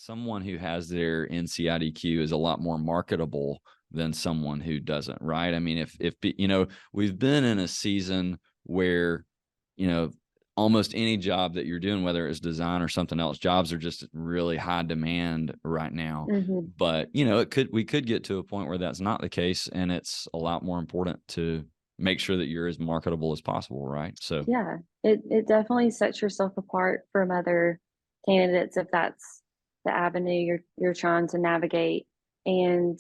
someone who has their NCIDQ is a lot more marketable than someone who doesn't, right? I mean, if we've been in a season where, almost any job that you're doing, whether it's design or something else, jobs are just really high demand right now. Mm-hmm. But, we could get to a point where that's not the case, and it's a lot more important to make sure that you're as marketable as possible, right? So Yeah, it definitely sets yourself apart from other candidates if that's the avenue you're trying to navigate. And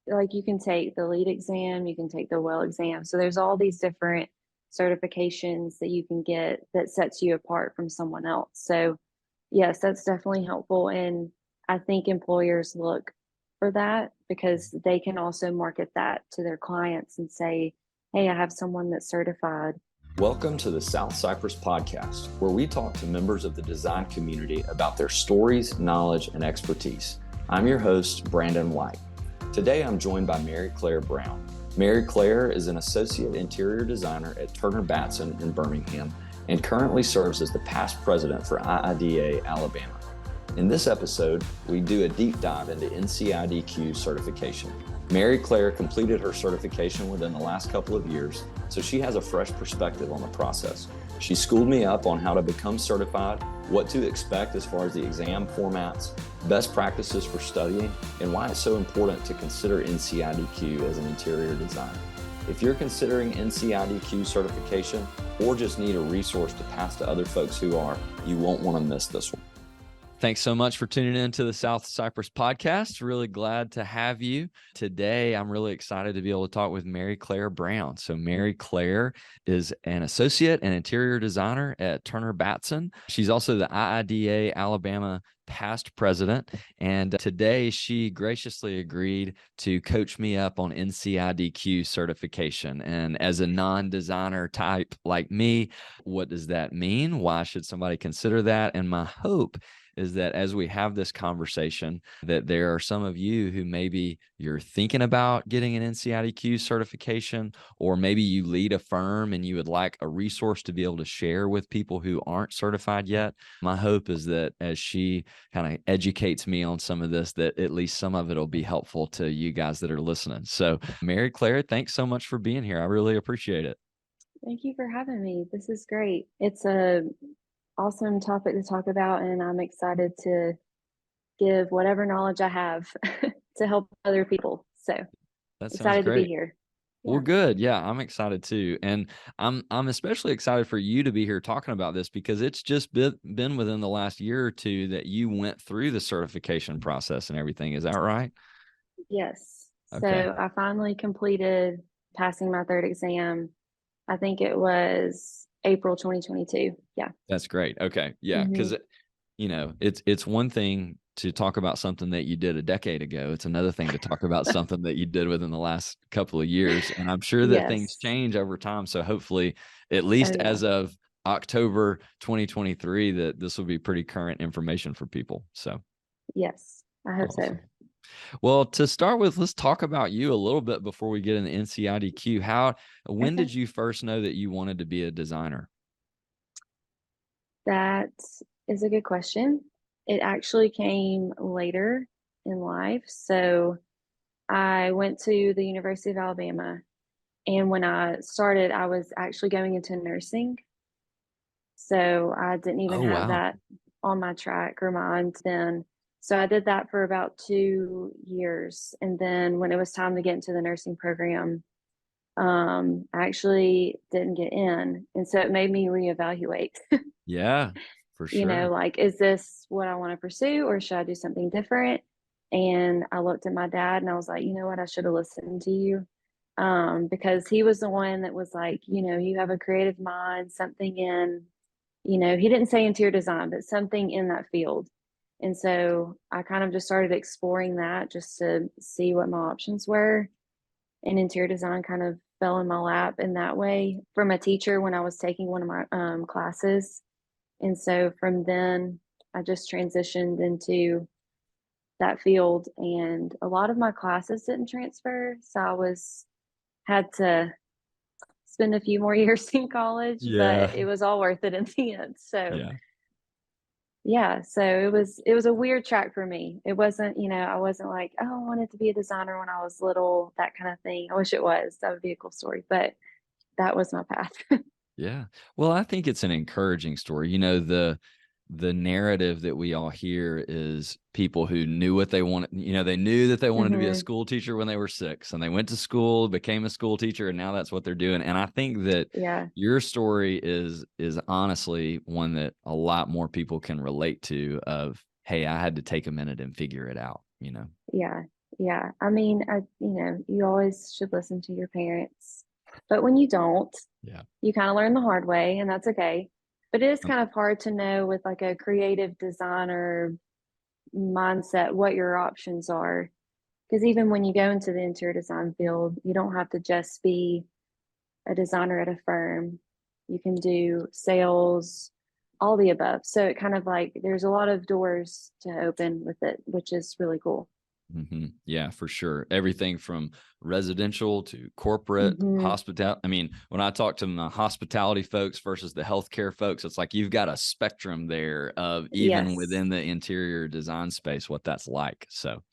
like you can take the lead exam, you can take the well exam. So there's all these different certifications that you can get that sets you apart from someone else. So yes, that's definitely helpful. And I think employers look for that because they can also market that to their clients and say, hey, I have someone that's certified. Welcome to the South Cypress Podcast, where we talk to members of the design community about their stories, knowledge, and expertise. I'm your host, Brandon White. Today, I'm joined by MaryClaire Brown. MaryClaire is an associate interior designer at Turner Batson in Birmingham and currently serves as the past president for IIDA Alabama. In this episode, we do a deep dive into NCIDQ certification. MaryClaire completed her certification within the last couple of years, so she has a fresh perspective on the process. She schooled me up on how to become certified, what to expect as far as the exam formats, best practices for studying, and why it's so important to consider NCIDQ as an interior designer. If you're considering NCIDQ certification or just need a resource to pass to other folks who are, you won't want to miss this one. Thanks so much for tuning in to the South Cypress Podcast. Really glad to have you. Today, I'm really excited to be able to talk with MaryClaire Brown. So MaryClaire is an associate and interior designer at Turner Batson. She's also the IIDA Alabama past president. And today, she graciously agreed to coach me up on NCIDQ certification. And as a non-designer type like me, what does that mean? Why should somebody consider that? And my hope is that as we have this conversation, that there are some of you who maybe you're thinking about getting an NCIDQ certification, or maybe you lead a firm and you would like a resource to be able to share with people who aren't certified yet. My hope is that as she kind of educates me on some of this, that at least some of it will be helpful to you guys that are listening. So MaryClaire, thanks so much for being here. I really appreciate it. Thank you for having me. This is great. It's a awesome topic to talk about, and I'm excited to give whatever knowledge I have to help other people. So That sounds excited great. to be here. Well, good. Yeah, I'm excited too. And I'm especially excited for you to be here talking about this because it's just been within the last year or two that you went through the certification process and everything. Is that right? Yes. Okay. So I finally completed passing my third exam. I think it was April 2022. Yeah. That's great. Okay. Yeah. Because, it's one thing to talk about something that you did a decade ago. It's another thing to talk about something that you did within the last couple of years. And I'm sure that things Yes. change over time. So hopefully, at least as of October 2023, that this will be pretty current information for people. So, yes, I hope so. Well, to start with, let's talk about you a little bit before we get into NCIDQ. When did you first know that you wanted to be a designer? That is a good question. It actually came later in life. So I went to the University of Alabama, and when I started, I was actually going into nursing. So I didn't even have that on my track or mind then. So I did that for about 2 years. And then when it was time to get into the nursing program, I actually didn't get in. And so it made me reevaluate. Yeah, for sure. Like, is this what I want to pursue or should I do something different? And I looked at my dad and I was like, you know what, I should have listened to you. Because he was the one that was like, you have a creative mind, something in, he didn't say interior design, but something in that field. And so I kind of just started exploring that just to see what my options were. And interior design kind of fell in my lap in that way from a teacher when I was taking one of my classes. And so from then, I just transitioned into that field. And a lot of my classes didn't transfer. So I had to spend a few more years in college, Yeah. but it was all worth it in the end. So yeah, so it was a weird track for me. It wasn't, I wasn't like, oh, I wanted to be a designer when I was little, that kind of thing. I wish it was. That would be a cool story, but that was my path. Yeah. Well, I think it's an encouraging story. The narrative that we all hear is people who knew what they wanted. They knew that they wanted to be a Mhm. school teacher when they were 6, and they went to school, became a school teacher, and now that's what they're doing. And I think that Yeah, your story is honestly one that a lot more people can relate to of, hey, I had to take a minute and figure it out. yeah, yeah. I mean, you always should listen to your parents, but when you don't, Yeah. you kind of learn the hard way, and that's okay. But it is Um, kind of hard to know with like a creative designer mindset what your options are. Because even when you go into the interior design field, you don't have to just be a designer at a firm. You can do sales, all the above. So it kind of like there's a lot of doors to open with it, which is really cool. Yeah, for sure. Everything from residential to corporate Hmm. hospitality. I mean, when I talk to the hospitality folks versus the healthcare folks, it's like you've got a spectrum there of even Yes, within the interior design space, what that's like. So,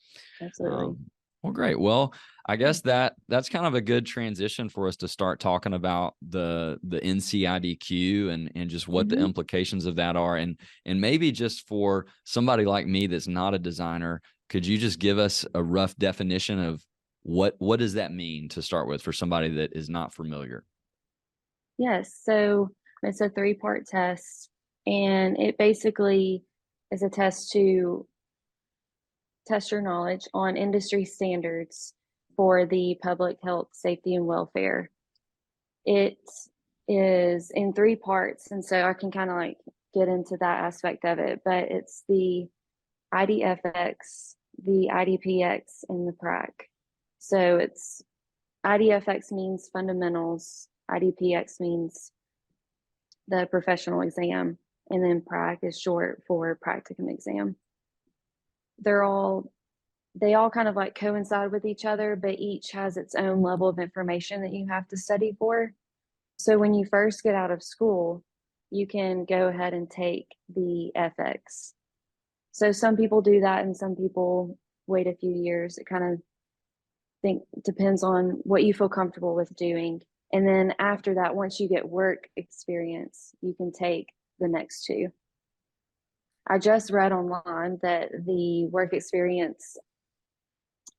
absolutely. um, well, great. Well, I guess that's kind of a good transition for us to start talking about the NCIDQ and just what the Hmm. implications of that are, and maybe just for somebody like me that's not a designer, could you just give us a rough definition of what does that mean to start with for somebody that is not familiar? Yes. So it's a three-part test, and it basically is a test to test your knowledge on industry standards for the public health, safety, and welfare. It is in three parts, and so I can kind of like get into that aspect of it, but it's the IDFX, the IDPX, and the PRAC. So it's IDFX means fundamentals, IDPX means the professional exam, and then PRAC is short for practicum exam. They're all they all kind of like coincide with each other, but each has its own level of information that you have to study for. So when you first get out of school, you can go ahead and take the FX. So some people do that and some people wait a few years. It kind of think depends on what you feel comfortable with doing. And then after that, once you get work experience, you can take the next two. I just read online that the work experience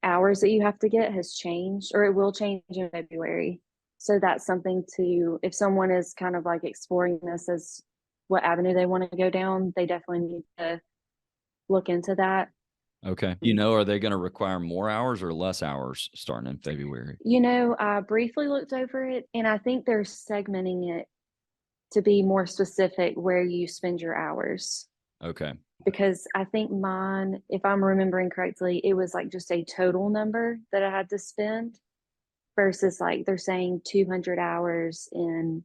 hours that you have to get has changed, or it will change in February. So that's something to, if someone is kind of like exploring this as what avenue they want to go down, they definitely need to look into that. Okay. Are they going to require more hours or less hours starting in February? I briefly looked over it, and I think they're segmenting it to be more specific where you spend your hours. Okay. Because I think mine, if I'm remembering correctly, it was like just a total number that I had to spend versus like they're saying 200 hours in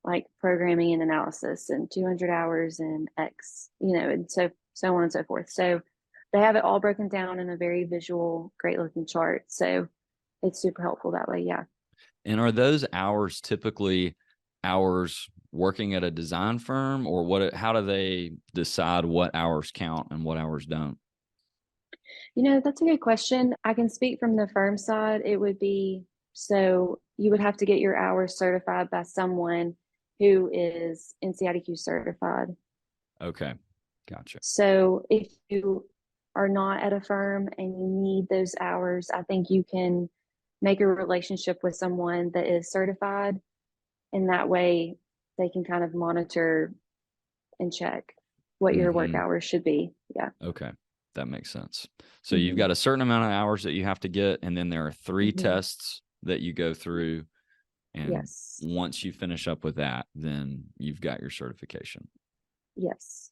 like programming and analysis and 200 hours in X, and so on and so forth. So they have it all broken down in a very visual, great looking chart. So it's super helpful that way. Yeah. And are those hours typically hours working at a design firm, or how do they decide what hours count and what hours don't? That's a good question. I can speak from the firm side. It would be so you would have to get your hours certified by someone who is NCIDQ certified. Okay. Gotcha. So if you are not at a firm and you need those hours, I think you can make a relationship with someone that is certified, and that way they can kind of monitor and check what your work Mm-hmm. hours should be. Yeah. Okay. That makes sense. So you've Hmm. got a certain amount of hours that you have to get, and then there are 3 Hmm. tests that you go through. And Yes. once you finish up with that, then you've got your certification. Yes.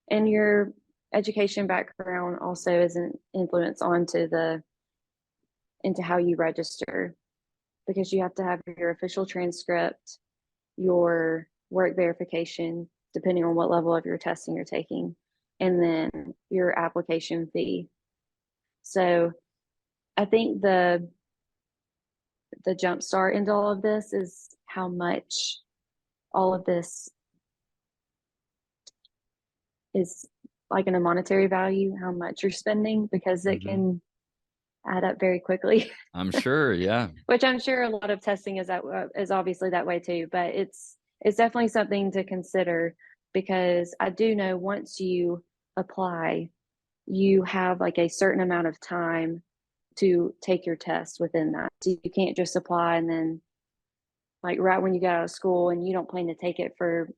And your education background also is an influence into how you register, because you have to have your official transcript, your work verification, depending on what level of your testing you're taking, and then your application fee. So I think the jump start into all of this is how much all of this is like in a monetary value, how much you're spending, because it can add up very quickly. I'm sure. Yeah. Which I'm sure a lot of testing is obviously that way too, but it's definitely something to consider, because I do know once you apply, you have like a certain amount of time to take your test within that. So you can't just apply and then, like, right when you get out of school and you don't plan to take it for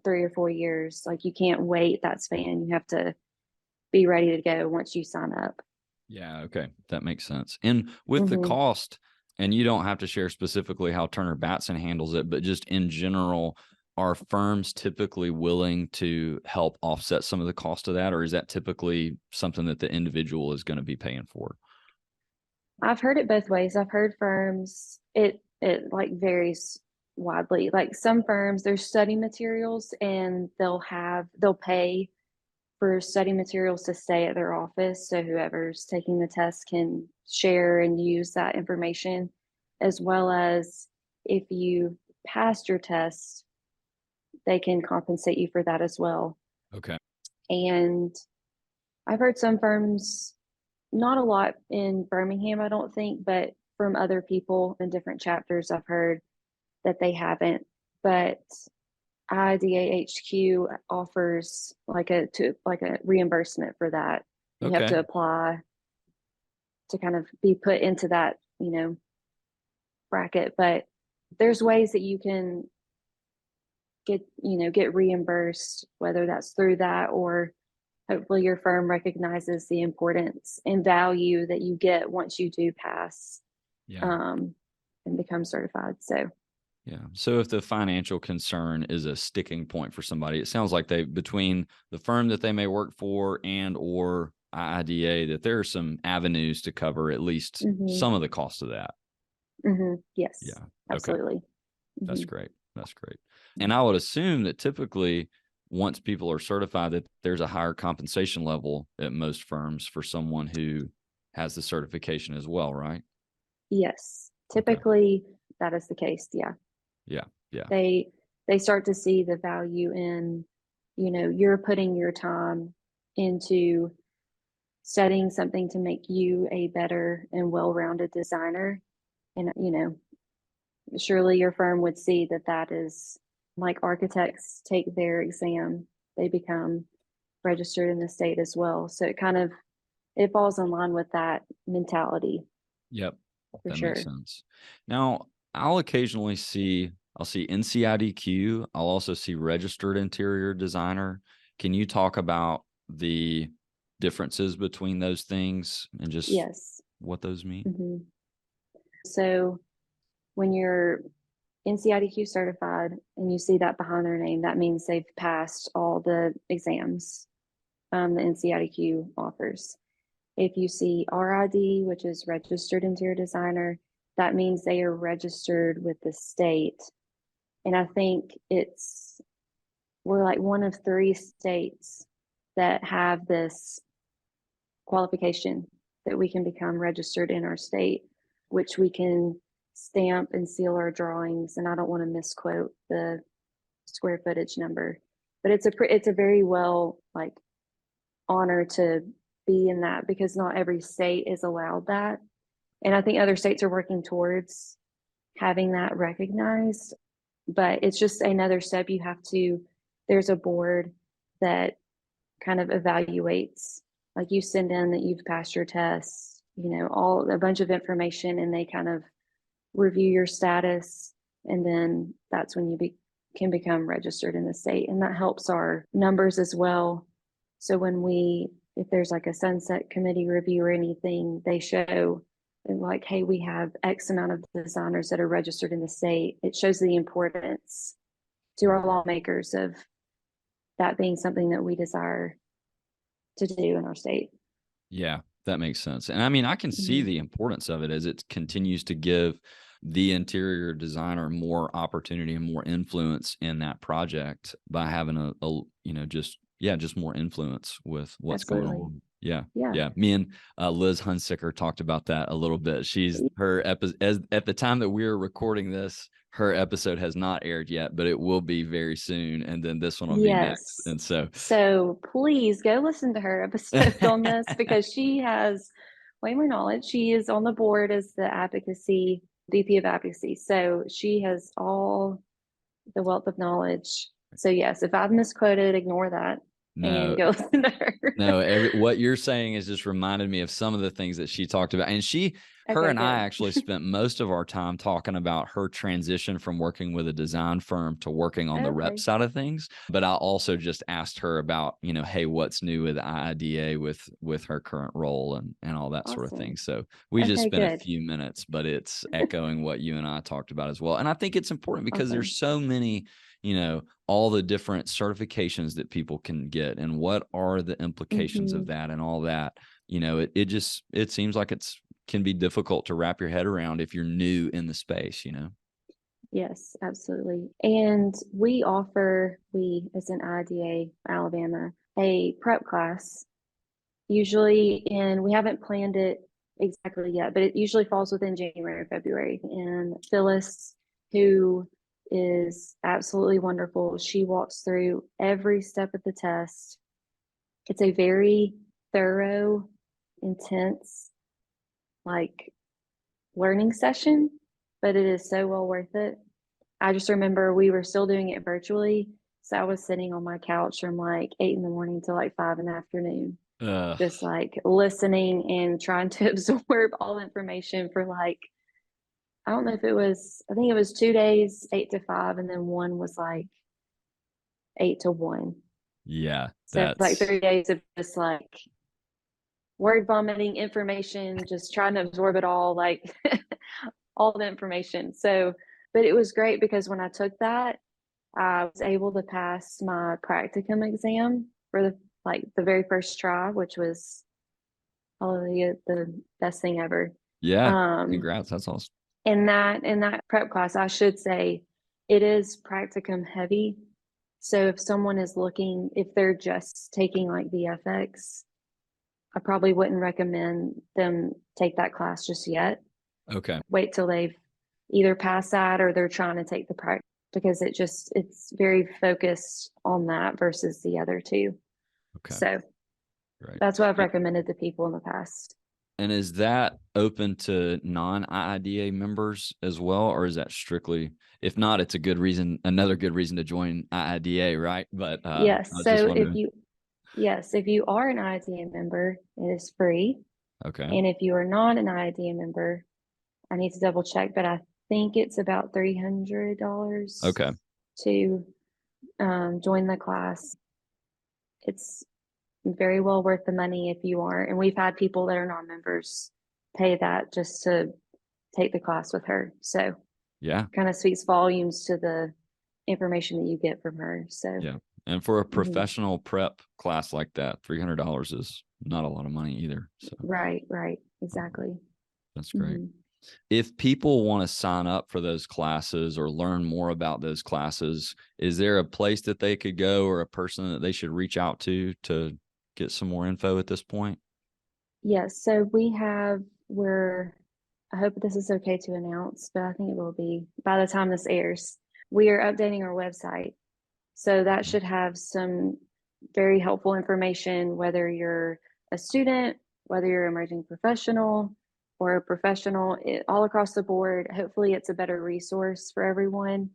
3 or 4 years, like, you can't wait that span. You have to be ready to go once you sign up. Yeah. Okay. That makes sense. And with the cost, and you don't have to share specifically how Turner Batson handles it, but just in general, are firms typically willing to help offset some of the cost of that? Or is that typically something that the individual is going to be paying for? I've heard it both ways. I've heard firms, it like varies widely. Like some firms, there's study materials and they'll pay for study materials to stay at their office. So whoever's taking the test can share and use that information, as well as if you passed your test, they can compensate you for that as well. Okay. And I've heard some firms, not a lot in Birmingham, I don't think, but from other people in different chapters, I've heard that they haven't. But IIDA HQ offers like a reimbursement for that. You have to apply to kind of be put into that, bracket. But there's ways that you can get reimbursed, whether that's through that, or hopefully your firm recognizes the importance and value that you get once you do pass and become certified. So if the financial concern is a sticking point for somebody, it sounds like between the firm that they may work for and or IIDA, that there are some avenues to cover at least some of the cost of that. Yes. Yeah. Absolutely. Okay. That's great. And I would assume that typically once people are certified, that there's a higher compensation level at most firms for someone who has the certification as well, right? Yes. Typically that is the case. Yeah. They start to see the value in, you're putting your time into studying something to make you a better and well-rounded designer. And, surely your firm would see that is like architects take their exam, they become registered in the state as well. So it falls in line with that mentality. Yep. That makes sense. Now, I'll see NCIDQ. I'll also see registered interior designer. Can you talk about the differences between those things and just what those mean? So when you're NCIDQ certified and you see that behind their name, that means they've passed all the exams the NCIDQ offers. If you see RID, which is registered interior designer, that means they are registered with the state. And I think we're like one of 3 states that have this qualification that we can become registered in our state, which we can stamp and seal our drawings. And I don't want to misquote the square footage number, but it's a very well honor to be in that, because not every state is allowed that. And I think other states are working towards having that recognized, but it's just another step. There's a board that kind of evaluates, like you send in that you've passed your tests, a bunch of information, and they kind of review your status. And then that's when you can become registered in the state. And that helps our numbers as well. So if there's like a sunset committee review or anything, they show like, hey, we have X amount of designers that are registered in the state. It shows the importance to our lawmakers of that being something that we desire to do in our state. Yeah, that makes sense. And I mean, I can see the importance of it as it continues to give the interior designer more opportunity and more influence in that project by having just more influence with what's going on. Yeah. Me and Liz Hunsicker talked about that a little bit. At the time that we were recording this, her episode has not aired yet, but it will be very soon. And then this one will be next. Yes. And So please go listen to her episode on this, because she has way more knowledge. She is on the board as the VP of advocacy. So she has all the wealth of knowledge. So yes, if I've misquoted, ignore that and go listen to her. No, what you're saying is just reminded me of some of the things that she talked about. And her and I actually spent most of our time talking about her transition from working with a design firm to working on the rep side of things. But I also just asked her about, hey, what's new with IIDA with her current role and all that sort of thing. So we just spent a few minutes, but it's echoing what you and I talked about as well. And I think it's important because there's so many, all the different certifications that people can get and what are the implications of that and all that. It seems like can be difficult to wrap your head around if you're new in the space, Yes, absolutely. And we offer, as an IIDA Alabama, a prep class, usually we haven't planned it exactly yet, but it usually falls within January or February. And Phyllis, who is absolutely wonderful, she walks through every step of the test. It's a very thorough, intense, learning session, but it is so well worth it. I just remember we were still doing it virtually. So I was sitting on my couch from 8 a.m. till 5 p.m, just listening and trying to absorb all the information for I don't know if I think it was 2 days, 8 to 5, and then one was 8 to 1. Yeah. So 3 days of just word vomiting information, just trying to absorb it all, all the information. So, but it was great because when I took that, I was able to pass my practicum exam for the very first try, which was the best thing ever. Yeah. Congrats. That's awesome. In that prep class, I should say it is practicum heavy. So if someone is looking, if they're just taking VFX, I probably wouldn't recommend them take that class just yet. Okay. Wait till they've either passed that or they're trying to take the practice, because it's very focused on that versus the other two. Okay. So that's what I've recommended to people in the past. And is that open to non-IIDA members as well, or is that strictly, if not, it's another good reason to join IIDA, right? But yes. So if you are an IIDA member, it is free. Okay. And if you are not an IIDA member, I need to double check, but I think it's about $300. Okay. To join the class. It's very well worth the money if you are. And we've had people that are non-members pay that just to take the class with her. So yeah, kind of speaks volumes to the information that you get from her. So yeah. And for a professional prep class like that, $300 is not a lot of money either. So right, exactly. That's great. If people want to sign up for those classes or learn more about those classes, is there a place that they could go or a person that they should reach out to get some more info at this point? Yes. So I hope this is okay to announce, but I think it will be by the time this airs. We are updating our website. So that should have some very helpful information, whether you're a student, whether you're an emerging professional, or a professional, all across the board. Hopefully it's a better resource for everyone.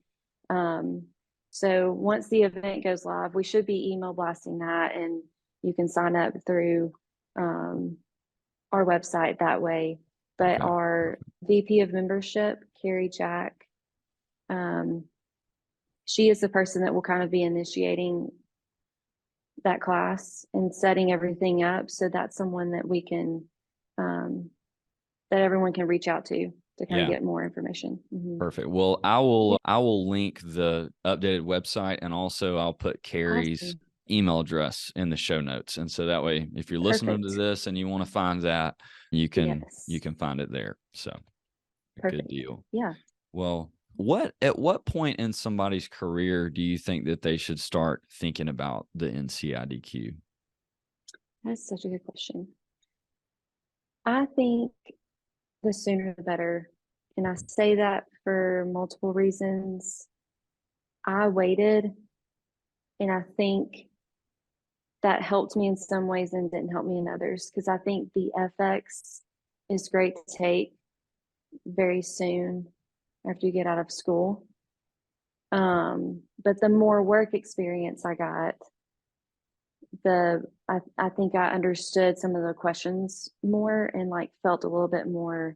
So once the event goes live, we should be email blasting that, and you can sign up through our website that way. But our VP of membership, Carrie Jack, she is the person that will kind of be initiating that class and setting everything up. So that's someone that we can that everyone can reach out to kind of get more information. Perfect. Well, I will link the updated website, and also I'll put Carrie's email address in the show notes. And so that way, if you're listening to this and you want to find that, you can find it there. So good deal. Yeah. Well, at what point in somebody's career do you think that they should start thinking about the NCIDQ? That's such a good question. I think the sooner the better. And I say that for multiple reasons. I waited, and I think that helped me in some ways and didn't help me in others, because I think the FX is great to take very soon after you get out of school. But the more work experience I got, I think I understood some of the questions more and like felt a little bit more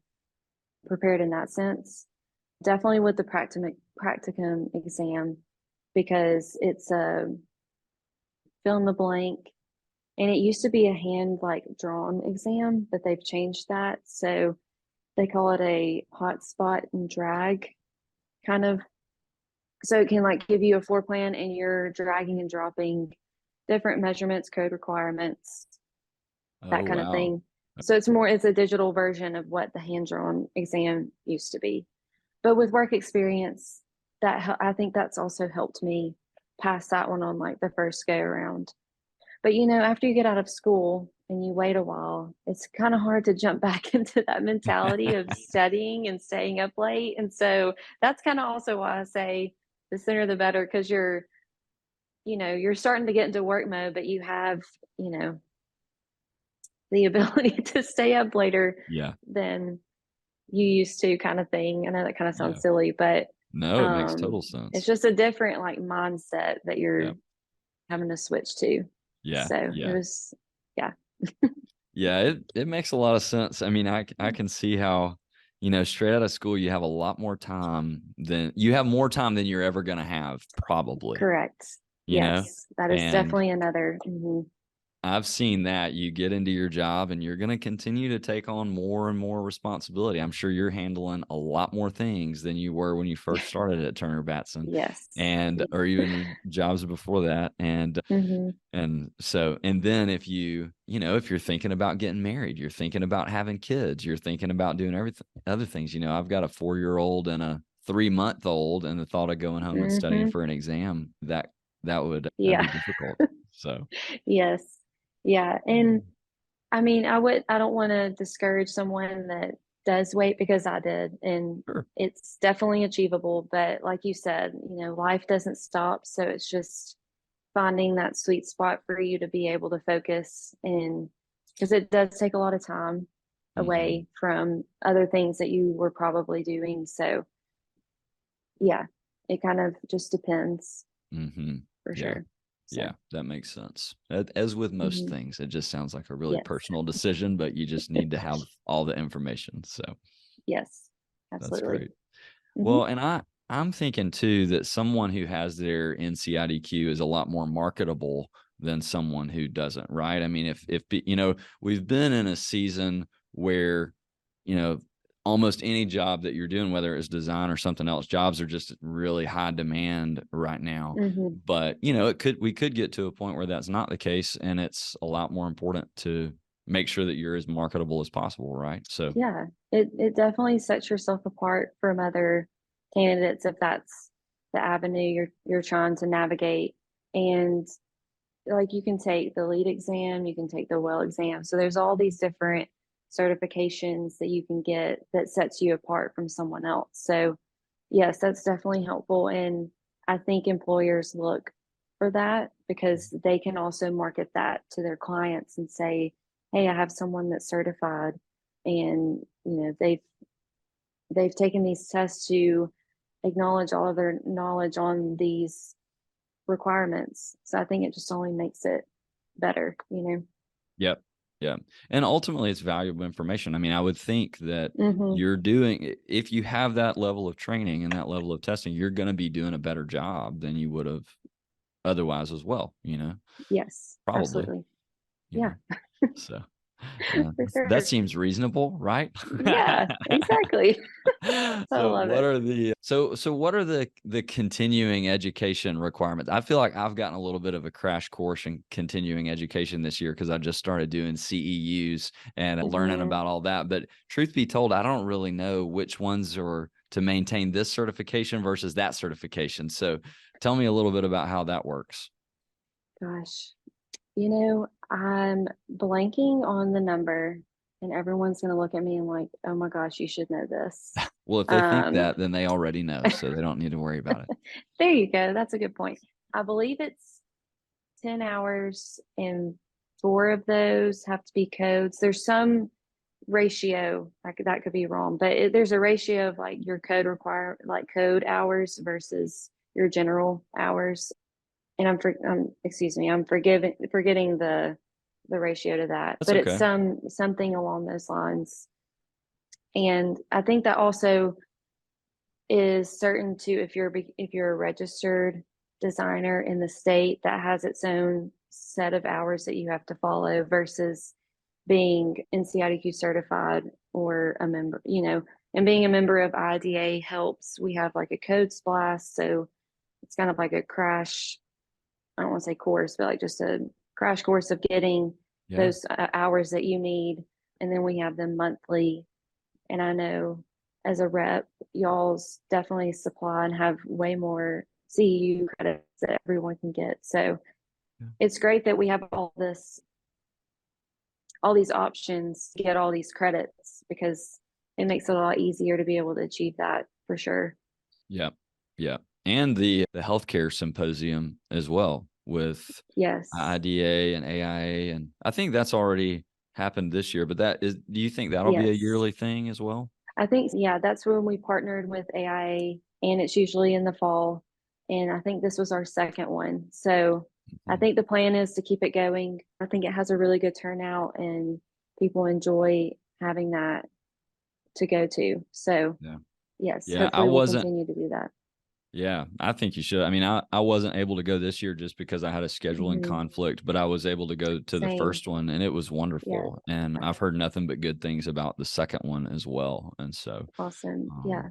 prepared in that sense. Definitely with the practicum exam, because it's a fill in the blank, and it used to be a hand like drawn exam, but they've changed that, so they call it a hot spot and drag kind of. So it can like give you a floor plan, and you're dragging and dropping different measurements, code requirements, that kind of thing. So it's a digital version of what the hand-drawn exam used to be. But with work experience, I think that's also helped me pass that one on like the first go around. But after you get out of school and you wait a while, it's kind of hard to jump back into that mentality of studying and staying up late. And so that's kind of also why I say the sooner the better, because you're starting to get into work mode, but you have, the ability to stay up later than you used to, kind of thing. I know that kind of sounds silly, but no, it makes total sense. It's just a different like mindset that you're having to switch to. Yeah. So it was, it makes a lot of sense. I mean, I can see how, straight out of school, you have a lot more time than you're ever going to have, probably. Correct. Yes, that is definitely another. I've seen that you get into your job and you're going to continue to take on more and more responsibility. I'm sure you're handling a lot more things than you were when you first started at Turner Batson. Yes. Or even your jobs before that. And then if if you're thinking about getting married, you're thinking about having kids, you're thinking about doing other things. I've got a 4-year-old and a 3-month-old, and the thought of going home and studying for an exam, that would be difficult. So yes. Yeah. And I mean, I don't want to discourage someone that does wait, because I did, and it's definitely achievable. But like you said, life doesn't stop. So it's just finding that sweet spot for you to be able to focus, and because it does take a lot of time away from other things that you were probably doing. So yeah, it kind of just depends for sure. So. Yeah, that makes sense. As with most things, it just sounds like a really personal decision, but you just need to have all the information. So yes, absolutely. That's great. Well, and I'm thinking too that someone who has their NCIDQ is a lot more marketable than someone who doesn't, right? I mean, if we've been in a season where, almost any job that you're doing, whether it's design or something else, jobs are just really high demand right now. But, we could get to a point where that's not the case, and it's a lot more important to make sure that you're as marketable as possible, right? So yeah, it definitely sets yourself apart from other candidates if that's the avenue you're trying to navigate. And like, you can take the lead exam, you can take the well exam. So there's all these different certifications that you can get that sets you apart from someone else. So yes, that's definitely helpful. And I think employers look for that, because they can also market that to their clients and say, hey, I have someone that's certified, and they've taken these tests to acknowledge all of their knowledge on these requirements. So I think it just only makes it better. Yep. Yeah. And ultimately it's valuable information. I mean, I would think that if you have that level of training and that level of testing, you're going to be doing a better job than you would have otherwise as well, Yes, probably. Absolutely. Yeah. So that seems reasonable, right? Yeah, exactly. So what are the continuing education requirements? I feel like I've gotten a little bit of a crash course in continuing education this year, because I just started doing CEUs and learning about all that. But truth be told, I don't really know which ones are to maintain this certification versus that certification. So tell me a little bit about how that works. Gosh, I'm blanking on the number, and everyone's going to look at me and like, oh my gosh, you should know this. Well, if they think that, then they already know, so they don't need to worry about it. There you go. That's a good point. I believe it's 10 hours and 4 of those have to be codes. There's some ratio, that could be wrong, but there's a ratio of like your code code hours versus your general hours. And I'm forgetting the ratio to that, That's but okay. it's something along those lines. And I think that also is certain to if you're a registered designer in the state, that has its own set of hours that you have to follow versus being NCIDQ certified or a member, and being a member of IIDA helps. We have like a code splash, so it's kind of like a crash, I don't want to say course, but like just a crash course of getting those hours that you need. And then we have them monthly. And I know as a rep, y'all's definitely supply and have way more CEU credits that everyone can get. So it's great that we have all these options to get all these credits, because it makes it a lot easier to be able to achieve that for sure. Yeah. And the healthcare symposium as well with IIDA and AIA. And I think that's already happened this year, but do you think that'll be a yearly thing as well? I think, that's when we partnered with AIA, and it's usually in the fall. And I think this was our second one. So I think the plan is to keep it going. I think it has a really good turnout and people enjoy having that to go to. So yes, hopefully we'll continue to do that. Yeah, I think you should. I mean, I wasn't able to go this year just because I had a scheduling conflict, but I was able to go to the first one, and it was wonderful. Yeah. And I've heard nothing but good things about the second one as well. And so awesome. Yeah.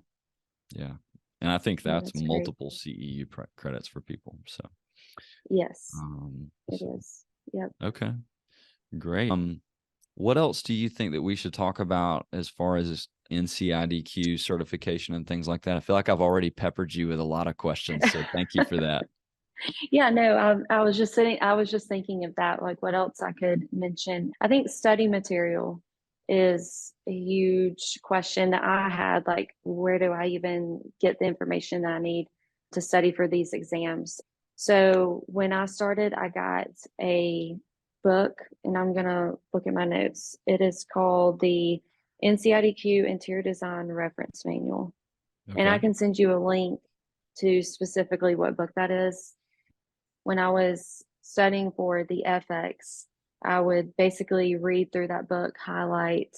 And I think that's multiple great. CEU credits for people. So yes, it is. Yep. Okay, great. What else do you think that we should talk about as far as NCIDQ certification and things like that? I feel like I've already peppered you with a lot of questions, so thank you for that. Yeah, no, I was just thinking of that, like what else I could mention. I think study material is a huge question that I had, like where do I even get the information that I need to study for these exams? So when I started, I got a book, and I'm going to look at my notes. It is called the NCIDQ Interior Design Reference Manual. Okay. And I can send you a link to specifically what book that is. When I was studying for the FX, I would basically read through that book, highlight.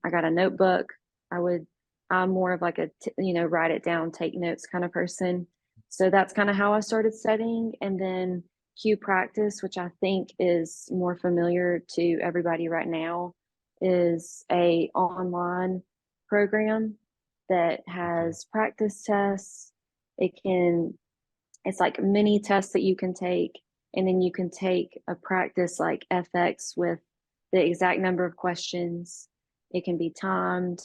I got a notebook. I'm more of like write it down, take notes kind of person. So that's kind of how I started studying. And then Q Practice, which I think is more familiar to everybody right now, is a online program that has practice tests. It's like mini tests that you can take, and then you can take a practice like FX with the exact number of questions. It can be timed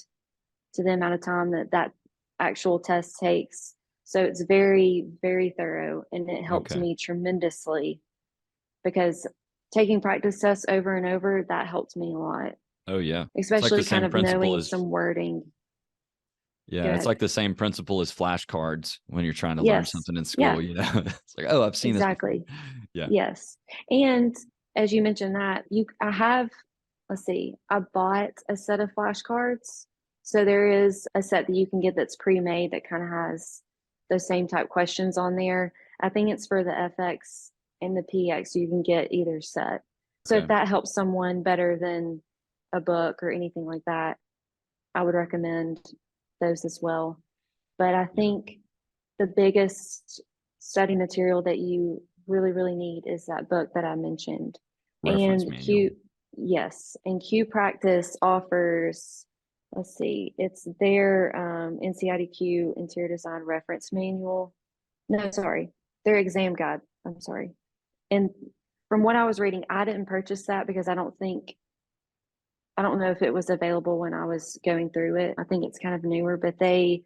to the amount of time that actual test takes. So it's very, very thorough, and it helped me tremendously, because taking practice tests over and over, that helped me a lot. Oh yeah. Especially like kind of knowing some wording. Yeah, it's like the same principle as flashcards when you're trying to learn something in school. Yeah. It's like, oh, I've seen this before. Yeah. Yes. And as you mentioned that, I bought a set of flashcards. So there is a set that you can get that's pre-made that kind of has those same type questions on there. I think it's for the FX and the PX, so you can get either set. So if that helps someone better than a book or anything like that, I would recommend those as well. But I think the biggest study material that you really, really need is that book that I mentioned. Reference manual. And Q Practice offers, it's their NCIDQ Interior Design Reference Manual. No, sorry, their exam guide. I'm sorry. And from what I was reading, I didn't purchase that because I don't know if it was available when I was going through it. I think it's kind of newer, but I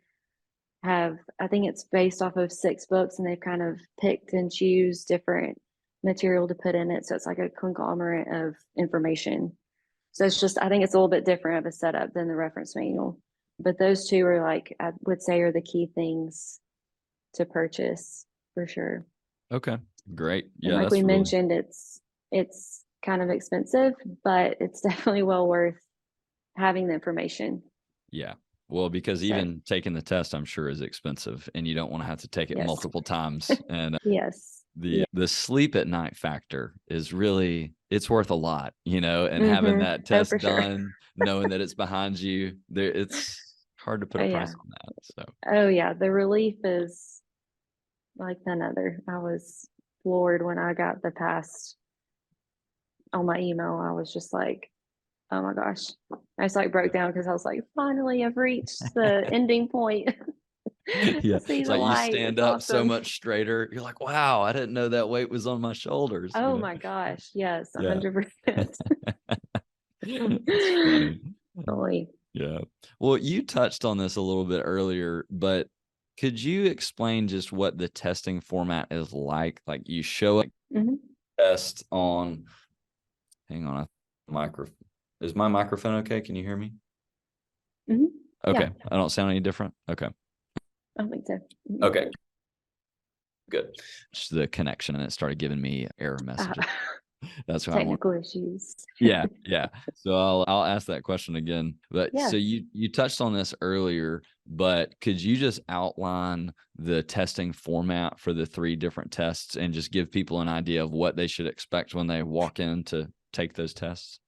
think it's based off of 6 books, and they've kind of picked and choose different material to put in it. So it's like a conglomerate of information. So it's just, I think it's a little bit different of a setup than the reference manual. But those two are like, I would say, are the key things to purchase for sure. Okay, great. And Yeah, like we that's really, mentioned, it's kind of expensive, but it's definitely well worth having the information. yeah. Well, because So, even taking the test, I'm sure, is expensive, and you don't want to have to take it yes. multiple times. And Yes. the sleep at night factor is really, it's worth a lot, and having Mm-hmm. that test for sure. done, knowing that it's behind you, there, it's hard to put a price on that. So, Oh yeah, the relief is like none other. I was floored when I got the pass on my email. I was just like, oh my gosh. I just like broke down because I was like, finally, I've reached the ending point. yeah, I see it's the like you light. stand It's up so awesome. much straighter. You're like, wow, I didn't know that weight was on my shoulders. Oh my gosh. Yes, Yeah. 100%. That's funny. Totally. Yeah. Well, you touched on this a little bit earlier, but could you explain just what the testing format is like? Like you show a Mhm. test on, hang on, is my microphone okay? Can you hear me? Mhm. Okay. Yeah, I don't sound any different. Okay. I don't think so. Mhm. Okay. Good. Just the connection, and it started giving me error messages. That's why I want. Technical issues. Yeah. So I'll ask that question again. But Yeah. so you touched on this earlier, but could you just outline the testing format for the 3 different tests and just give people an idea of what they should expect when they walk in to take those tests?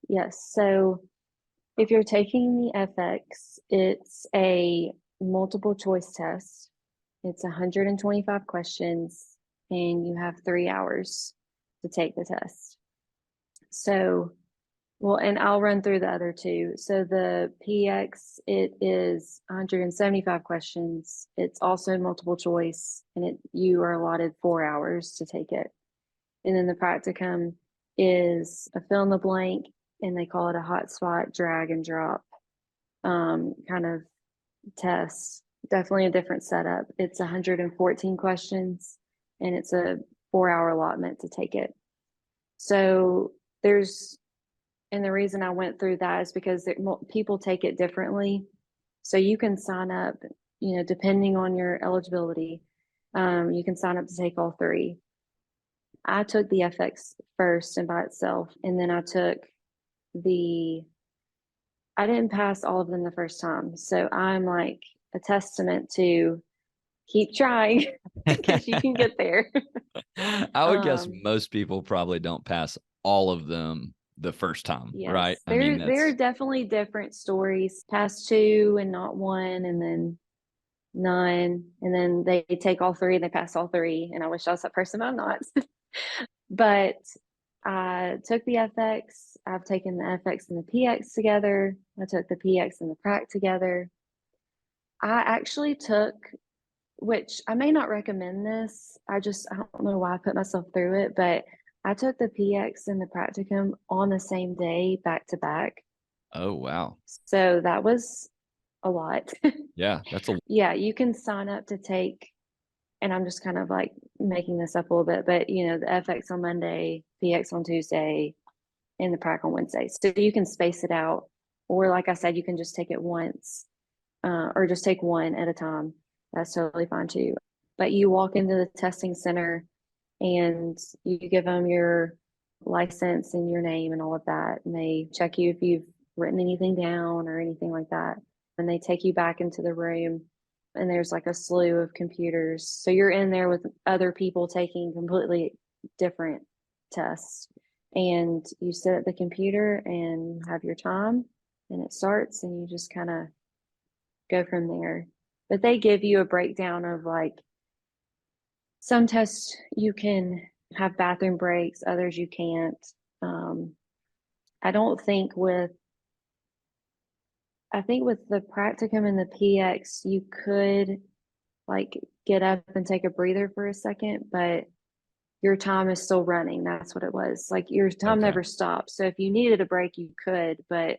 Yes. So if you're taking the FX, it's a multiple choice test. It's 125 questions, and you have 3 hours to take the test. So, well, and I'll run through the other 2. So the PX, it is 175 questions. It's also multiple choice, and you are allotted 4 hours to take it. And then the practicum is a fill in the blank, and they call it a hotspot drag and drop kind of test. Definitely a different setup. It's 114 questions, and it's a 4-hour allotment to take it. So and the reason I went through that is because people take it differently. So you can sign up, depending on your eligibility, you can sign up to take all 3. I took the FX first and by itself, and then I didn't pass all of them the first time. So I'm like a testament to keep trying because you can get there. I would guess Um, most people probably don't pass all of them the first time, right? yes, I mean, there are that's definitely different stories. Pass 2 and not 1, and then none, and then they take all 3 and they pass all 3. And I wish I was that person, but I'm not. But I took the FX. I've taken the FX and the PX together. I took the PX and the prac together. I actually took, which I may not recommend this. I don't know why I put myself through it, but I took the PX and the practicum on the same day, back to back. oh wow. So that was a lot. Yeah, that's a Yeah, you can sign up to take, and I'm just kind of like making this up a little bit, but the FX on Monday, PX on Tuesday, and the prac on Wednesday. So you can space it out. Or like I said, you can just take it once, or just take one at a time. That's totally fine too. But you walk into the testing center and you give them your license and your name and all of that. And they check you if you've written anything down or anything like that. And they take you back into the room, and there's like a slew of computers. So you're in there with other people taking completely different tests. And you sit at the computer and have your time, and it starts, and you just kind of go from there. But they give you a breakdown of like some tests you can have bathroom breaks, others you can't. I don't think I think with the practicum and the PX, you could like get up and take a breather for a second, but your time is still running. That's what it was. Like your time okay. never stops. So if you needed a break, you could, but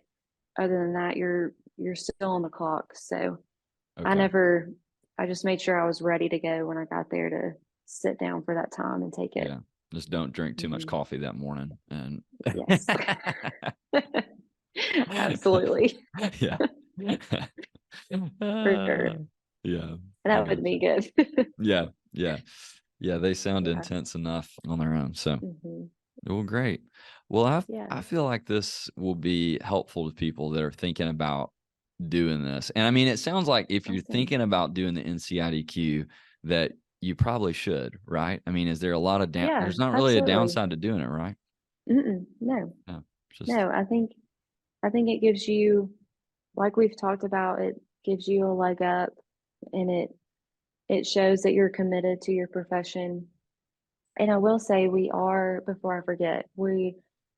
other than that, you're still on the clock. So Okay. I just made sure I was ready to go when I got there to sit down for that time and take it. Yeah. Just don't drink too much coffee that morning. And yes, absolutely. Yeah. For sure. Yeah. That would be good. Yeah. Yeah. Yeah. They sound Yeah. intense enough on their own. So, Mm-hmm. well, great. Well, Yeah. I feel like this will be helpful to people that are thinking about doing this. And I mean, it sounds like if you're Awesome. thinking about doing the NCIDQ, that you probably should, right? I mean, is there a lot of Yeah, there's not really a absolutely. downside to doing it, right? No, No, no. I think it gives you, like we've talked about, it gives you a leg up, and it shows that you're committed to your profession. And I will say, before I forget, we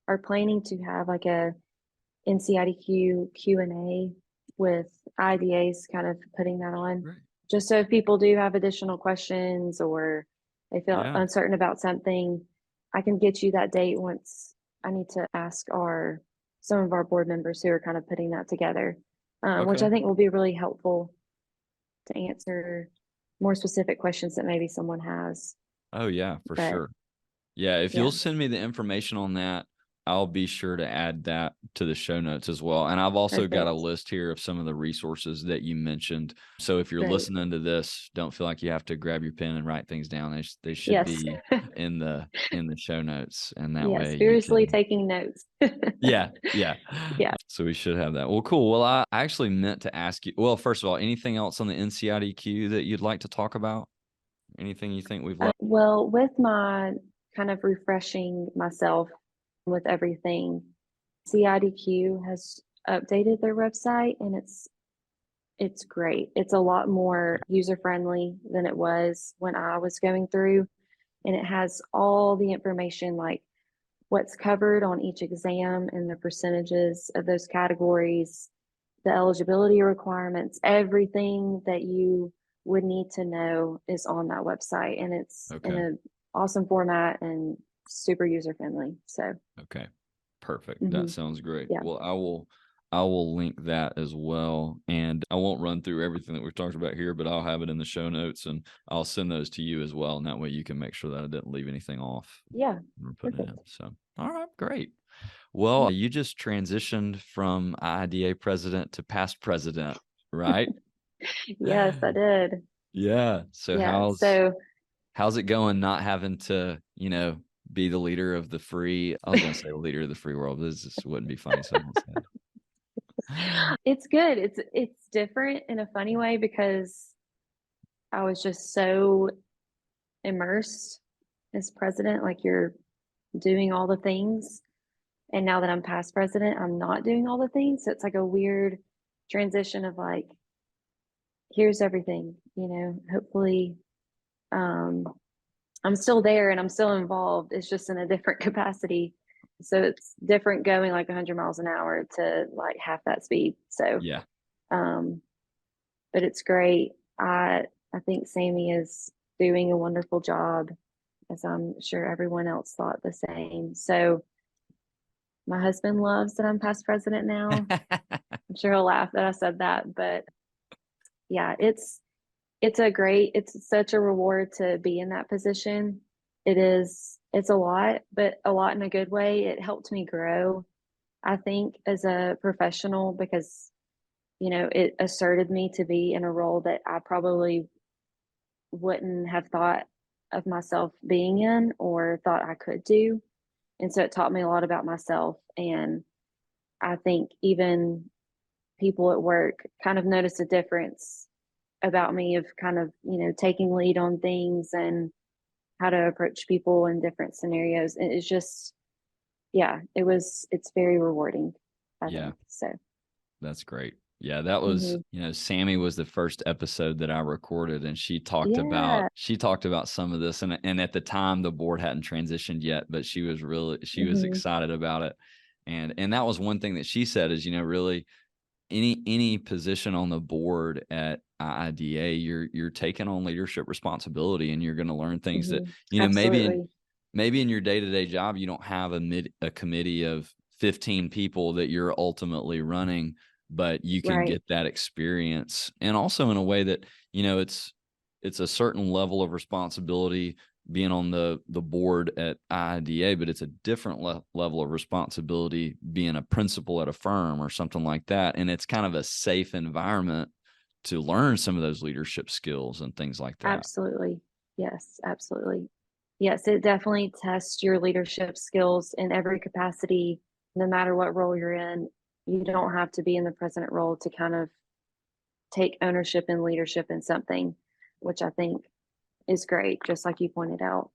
are planning to have like a NCIDQ Q&A with IDAs, kind of putting that on, right. just so if people do have additional questions or they feel Yeah. uncertain about something, I can get you that date once I need to ask some of our board members who are kind of putting that together, which Okay. I think will be really helpful to answer more specific questions that maybe someone has. Oh yeah, for But sure. Yeah, if yeah, you'll send me the information on that, I'll be sure to add that to the show notes as well. And I've also got a perfect. list here of some of the resources that you mentioned. So if you're Great. listening to this, don't feel like you have to grab your pen and write things down. They should Yes. be in the show notes, and that Yes, way furiously you can. taking notes. Yeah. Yeah. So we should have that. Well, cool. Well, I actually meant to ask you. Well, first of all, anything else on the NCIDQ that you'd like to talk about? Anything you think we've left? Well, with my kind of refreshing myself with everything, CIDQ has updated their website, and it's great. It's a lot more user friendly than it was when I was going through, and it has all the information, like what's covered on each exam and the percentages of those categories, the eligibility requirements, everything that you would need to know is on that website, and it's in an awesome format and super user friendly. So okay, perfect. That sounds great. Yeah. Well, I will link that as well, and I won't run through everything that we've talked about here, but I'll have it in the show notes, and I'll send those to you as well, and that way you can make sure that I didn't leave anything off. Yeah, We're putting it in. So, all right, great. Well, you just transitioned from IIDA president to past president, right? Yes, I did. Yeah. So Yeah. how's it going not having to, be the leader of the free, I was going to say the leader of the free world, but this just wouldn't be funny. So I won't say it. It's good. It's different in a funny way because I was just so immersed as president, like you're doing all the things. And now that I'm past president, I'm not doing all the things. So it's like a weird transition of like, here's everything, hopefully I'm still there and I'm still involved. It's just in a different capacity. So it's different going like 100 miles an hour to like half that speed. So, Yeah. But it's great. I think Sammy is doing a wonderful job, as I'm sure everyone else thought the same. So my husband loves that I'm past president now. I'm sure he'll laugh that I said that, but yeah, it's such a reward to be in that position. It's a lot, but a lot in a good way. It helped me grow, I think, as a professional because, it asserted me to be in a role that I probably wouldn't have thought of myself being in or thought I could do. And so it taught me a lot about myself. And I think even people at work kind of noticed a difference about me of kind of, taking lead on things and how to approach people in different scenarios. And it's just, it's very rewarding, I think. So that's great. Yeah, that was, Sammy was the first episode that I recorded, and she talked about some of this, and at the time the board hadn't transitioned yet, but she was was excited about it. And that was one thing that she said is, really any position on the board at IIDA, you're taking on leadership responsibility, and you're going to learn things that, maybe in your day-to-day job, you don't have a committee of 15 people that you're ultimately running, but you can get that experience. And also in a way that, it's a certain level of responsibility being on the board at IIDA, but it's a different level of responsibility being a principal at a firm or something like that. And it's kind of a safe environment to learn some of those leadership skills and things like that. Absolutely. Yes, absolutely. Yes, it definitely tests your leadership skills in every capacity, no matter what role you're in. You don't have to be in the president role to kind of take ownership and leadership in something, which I think is great, just like you pointed out.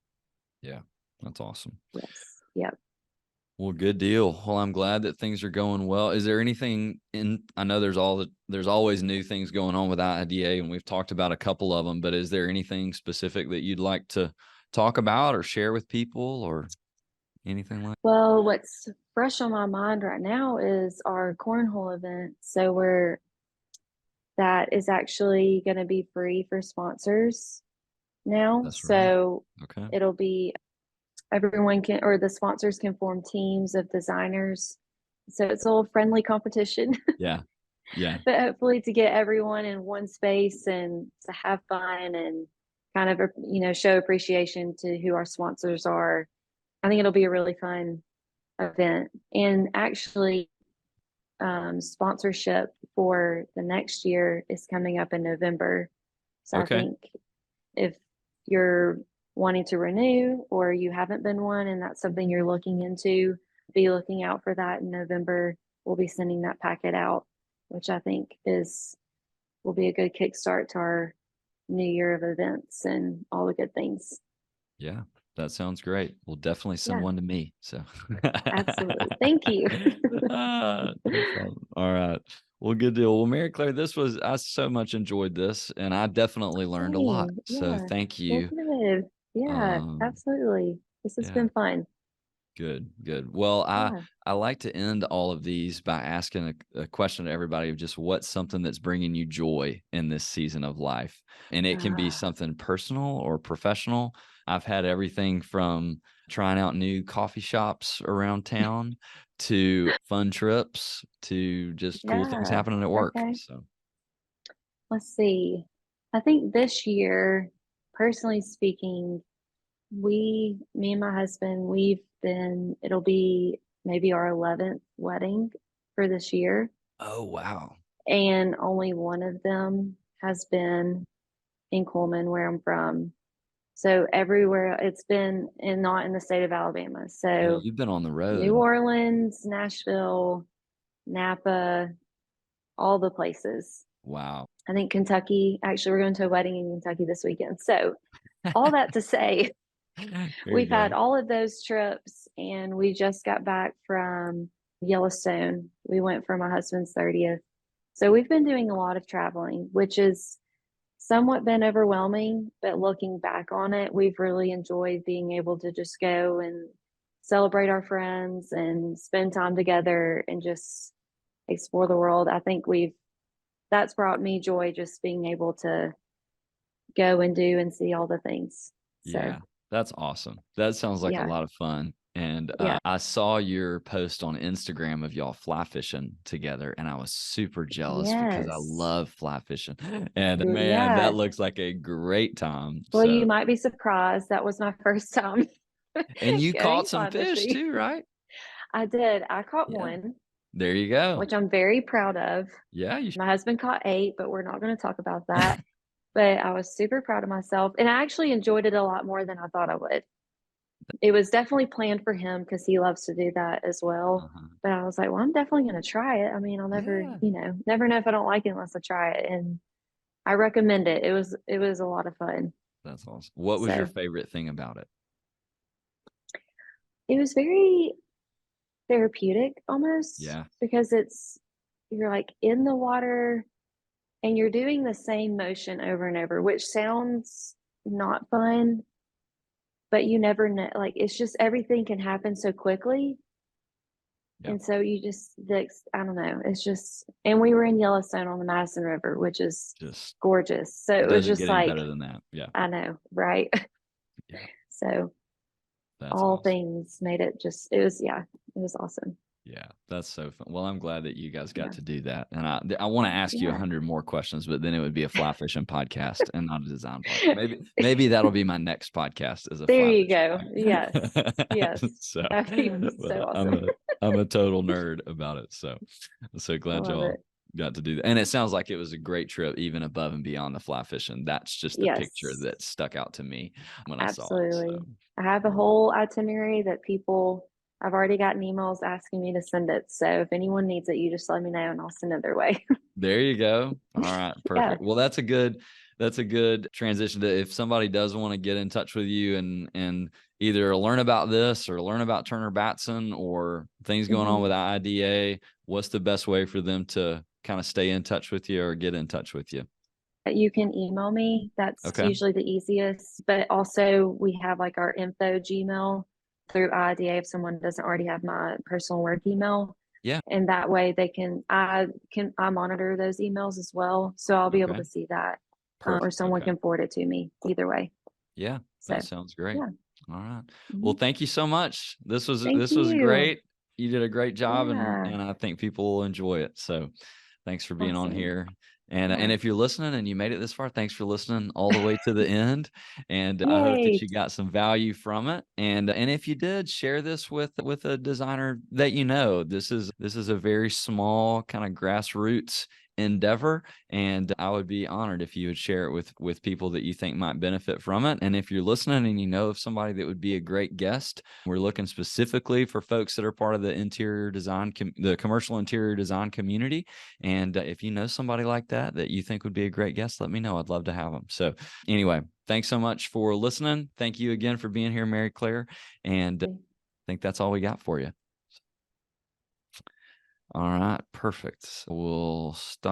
Yeah, that's awesome. Yes. Yep. Well, good deal. Well, I'm glad that things are going well. Is there anything I know there's always new things going on with IIDA, and we've talked about a couple of them, but is there anything specific that you'd like to talk about or share with people or anything like that? Well, what's fresh on my mind right now is our cornhole event. So that is actually going to be free for sponsors now. That's right. So Okay. it'll be everyone can, or the sponsors can form teams of designers. So it's a little friendly competition. Yeah. Yeah. But hopefully to get everyone in one space and to have fun and kind of, show appreciation to who our sponsors are. I think it'll be a really fun event. And actually, sponsorship for the next year is coming up in November. So Okay. I think if you're wanting to renew or you haven't been one and that's something you're looking into, be looking out for that in November. We'll be sending that packet out, which I think will be a good kickstart to our new year of events and all the good things. Yeah, that sounds great. We'll definitely send one to me. So absolutely. Thank you. No problem. All right. Well, good deal. Well, MaryClaire, I so much enjoyed this, and I definitely learned a lot. So thank you. Well, good. Yeah, absolutely. This has been fun. Good. Well, I like to end all of these by asking a question to everybody of just what's something that's bringing you joy in this season of life. And it can be something personal or professional. I've had everything from trying out new coffee shops around town to fun trips to just cool things happening at work. Okay. So let's see. I think this year, personally speaking, me and my husband, it'll be maybe our 11th wedding for this year. Oh, wow. And only one of them has been in Coleman, where I'm from. So everywhere it's been, and not in the state of Alabama. So you've been on the road. New Orleans, Nashville, Napa, all the places. Wow. I think Kentucky. Actually, we're going to a wedding in Kentucky this weekend. So all that to say, we've had all of those trips, and we just got back from Yellowstone. We went for my husband's 30th. So we've been doing a lot of traveling, which is somewhat been overwhelming, but looking back on it, we've really enjoyed being able to just go and celebrate our friends and spend time together and just explore the world. I think that's brought me joy, just being able to go and do and see all the things. Yeah, that's awesome. That sounds like a lot of fun. And I saw your post on Instagram of y'all fly fishing together, and I was super jealous because I love fly fishing. And man, that looks like a great time. Well, you might be surprised. That was my first time. And you caught some fish too, right? I did. I caught one. There you go. Which I'm very proud of. Yeah. My husband caught 8, but we're not going to talk about that. But I was super proud of myself. And I actually enjoyed it a lot more than I thought I would. It was definitely planned for him because he loves to do that as well. But I was like, well, I'm definitely going to try it. I mean, I'll never know if I don't like it unless I try it. And I recommend it. It was a lot of fun. That's awesome. What was your favorite thing about it? It was very therapeutic almost. Yeah. Because you're like in the water and you're doing the same motion over and over, which sounds not fun. But you never know, like, it's just everything can happen so quickly. Yep. And so I don't know, it's just, and we were in Yellowstone on the Madison River, which is just gorgeous. So it was just like, better than that. Yeah. I know. Right. Yeah. So that's all awesome. Things made it it was awesome. Yeah, that's so fun. Well, I'm glad that you guys got to do that. And I want to ask you 100 more questions, but then it would be a fly fishing podcast and not a design podcast. Maybe that'll be my next podcast is a There fly you fishing go. podcast. Yes. So, That'd be so awesome. I'm a total nerd about it. So glad y'all got to do that. And it sounds like it was a great trip, even above and beyond the fly fishing. That's just the picture that stuck out to me when I saw it. So. I have a whole itinerary that I've already gotten emails asking me to send it. So if anyone needs it, you just let me know and I'll send it their way. There you go. All right. Perfect. Well, that's a good transition to if somebody does want to get in touch with you and either learn about this or learn about Turner Batson or things going on with IIDA, what's the best way for them to kind of stay in touch with you or get in touch with you? You can email me. That's usually the easiest. But also we have like our info Gmail through IIDA if someone doesn't already have my personal work email. Yeah. And that way I monitor those emails as well. So I'll be able to see that. Or someone can forward it to me either way. Yeah. That sounds great. Yeah. All right. Well, thank you so much. This was you. great. You did a great job and I think people will enjoy it. So thanks for being on here. And if you're listening and you made it this far, thanks for listening all the way to the end. And I hope that you got some value from it. And if you did, share this with a designer that you know. This is a very small kind of grassroots endeavor, and I would be honored if you would share it with people that you think might benefit from it. And if you're listening and you know of somebody that would be a great guest, we're looking specifically for folks that are part of the interior design, the commercial interior design community. And if you know somebody like that you think would be a great guest, let me know. I'd love to have them. So anyway, thanks so much for listening. Thank you again for being here, MaryClaire. And I think that's all we got for you. All right, perfect. We'll start.